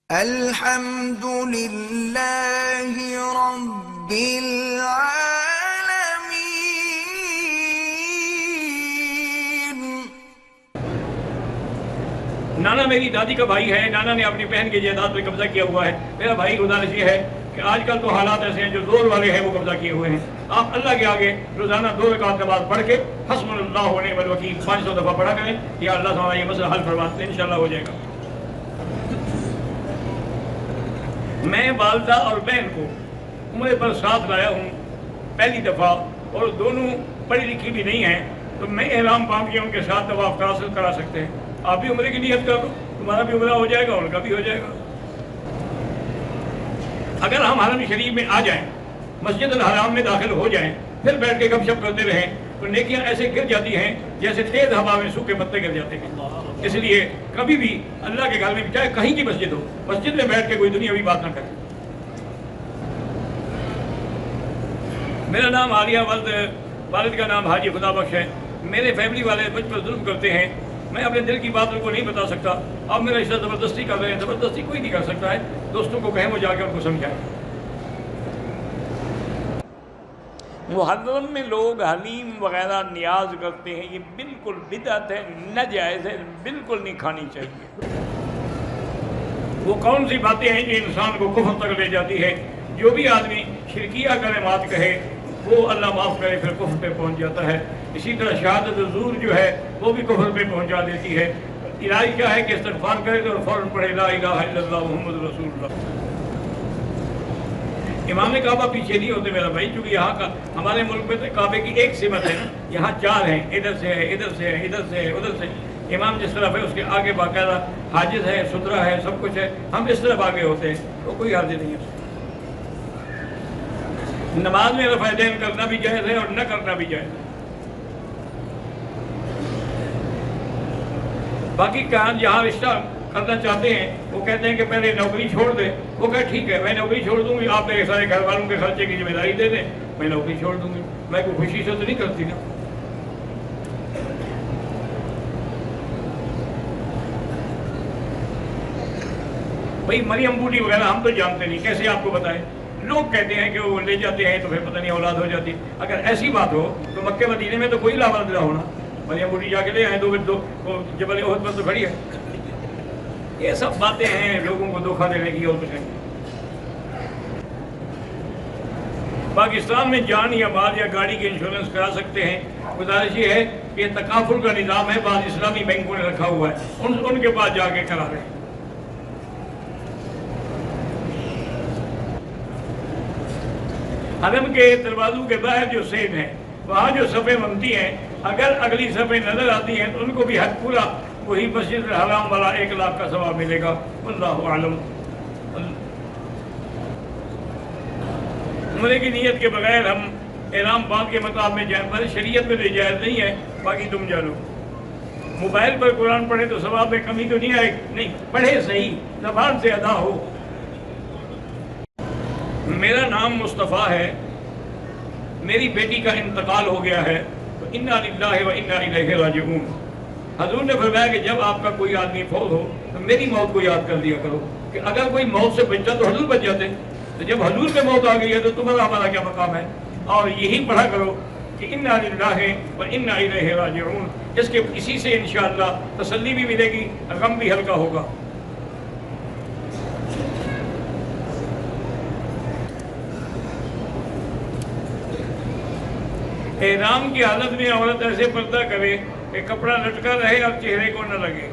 الحمد للہ رب العالمین۔ نانا میری دادی کا بھائی ہے، نانا نے اپنی بہن کی جائیداد پہ قبضہ کیا ہوا ہے۔ میرا بھائی گزارش یہ ہے کہ آج کل تو حالات ایسے ہیں جو زور والے ہیں وہ قبضہ کیے ہوئے ہیں، آپ اللہ کے آگے روزانہ 2 رکعت نماز پڑھ کے حسبنا اللہ و نعم الوکیل 500 دفعہ پڑھا کریں، یا اللہ تعالیٰ یہ مسئلہ حل فرماتے ہیں، انشاءاللہ ہو جائے گا۔ میں والدہ اور بہن کو عمرے پر ساتھ لایا ہوں پہلی دفعہ، اور دونوں پڑھی لکھی بھی نہیں ہیں، تو میں احرام باندھ کے ان کے ساتھ طواف کرا سکتے ہیں۔ آپ بھی عمرے کی نیت کر لو، تمہارا بھی عمرہ ہو جائے گا، ان کا بھی ہو جائے گا۔ اگر ہم حرم شریف میں آ جائیں، مسجد الحرام میں داخل ہو جائیں، پھر بیٹھ کے گپ شپ کرتے رہیں، تو نیکیاں ایسے گر جاتی ہیں جیسے تیز ہوا میں سوکھے پتے گر جاتے ہیں۔ اس لیے کبھی بھی اللہ کے گھر میں چاہے کہیں کی مسجد ہو، مسجد میں بیٹھ کے کوئی دنیاوی بات نہ کرے۔ میرا نام عالیہ، والد کا نام حاجی خدا بخش ہے۔ میرے فیملی والے مجھ پر ظلم کرتے ہیں، میں اپنے دل کی بات ان کو نہیں بتا سکتا۔ اب میرا رشتہ زبردستی کر رہے ہیں، زبردستی کوئی نہیں کر سکتا ہے، دوستوں کو کہیں وہ جا کے ان کو سمجھائیں۔ محرم میں لوگ حلیم وغیرہ نیاز کرتے ہیں، یہ بالکل بدعت ہے، ناجائز ہے، بالکل نہیں کھانی چاہیے۔ وہ کون سی باتیں ہیں جو انسان کو کفر تک لے جاتی ہے؟ جو بھی آدمی شرکیہ کلمات کہے وہ اللہ معاف کرے پھر کفر پہ پہنچ جاتا ہے۔ اسی طرح شہادت الزور جو ہے وہ بھی کفر پہ پہنچا دیتی ہے۔ علاج کیا ہے کہ استغفار کرے اور فوراً پڑھے لا الہ الا اللہ محمد رسول اللہ۔ امام کعبہ پیچھے نہیں ہوتے میرا بھائی، چونکہ یہاں کا ہمارے ملک میں تو کعبے کی ایک سمت ہے، یہاں 4 ہیں، ادھر سے ہے، ادھر سے ہے، ادھر سے ہے، ادھر سے۔ امام جس طرف ہے اس کے آگے باقاعدہ حاجز ہے، سترہ ہے، سب کچھ ہے، ہم اس طرف آگے ہوتے ہیں، تو کوئی حرج نہیں ہے۔ نماز میں رفع دین کرنا بھی جائز ہے اور نہ کرنا بھی جائز ہے۔ باقی جہاں رشتہ کرنا چاہتے ہیں وہ کہتے ہیں کہ پہلے نوکری چھوڑ دیں، وہ کہے ٹھیک ہے میں نوکری چھوڑ دوں گی، آپ میرے سارے گھر والوں کے خرچے کی ذمہ داری دے دیں، میں نوکری چھوڑ دوں گی۔ میں کوئی خوشی سے تو نہیں کرتی نا۔ بھائی مریم بوٹی وغیرہ ہم تو جانتے نہیں، کیسے آپ کو بتائیں؟ لوگ کہتے ہیں کہ وہ لے جاتے ہیں تو پھر پتہ نہیں اولاد ہو جاتی۔ اگر ایسی بات ہو تو مکے مدینے میں تو کوئی لاولد نہ ہونا، مریم بوٹی جا کے لے آئے، 2 جبل احد پر تو کھڑی ہے۔ یہ سب باتیں ہیں لوگوں کو دھوکہ دینے کی اور کچھ نہیں۔ پاکستان میں جان یا مال یا گاڑی کی انشورنس کرا سکتے ہیں۔ گزارش یہ ہے کہ تکافل کا نظام ہے، بعض اسلامی بینکوں نے رکھا ہوا ہے، ان کے پاس جا کے کرا رہے ہیں۔ حرم کے دروازوں کے باہر جو سیب ہیں، وہاں جو صفیں بنتی ہیں، اگر اگلی صفیں نظر آتی ہیں تو ان کو بھی حق پورا وہی مسجد الحرام والا 1 لاکھ کا ثواب ملے گا۔ واللہ اعلم۔ عمرے کی نیت کے بغیر ہم احرام باندھ کے مقام میں جائیں، پر شریعت میں تو جائز نہیں ہے، باقی تم جانو۔ موبائل پر قرآن پڑھے تو ثواب میں کمی تو نہیں آئے، نہیں پڑھے صحیح، زبان سے ادا ہو۔ میرا نام مصطفیٰ ہے، میری بیٹی کا انتقال ہو گیا ہے، تو انا للہ و انا الیہ راجعون۔ حضور نے فرمایا کہ جب آپ کا کوئی آدمی فوت ہو تو میری موت کو یاد کر دیا کرو، کہ اگر کوئی موت سے بچتا تو حضور بچ جاتے، تو جب حضور پہ موت آ گئی ہے تو تمہارا ہمارا کیا مقام ہے؟ اور یہی پڑھا کرو کہ انا للہ و انا الیہ راجعون، اس کے اسی سے انشاءاللہ تسلی بھی ملے گی، غم بھی ہلکا ہوگا۔ احرام کی حالت میں عورت ایسے پردہ کرے کہ کپڑا لٹکا رہے اور چہرے کو نہ لگے۔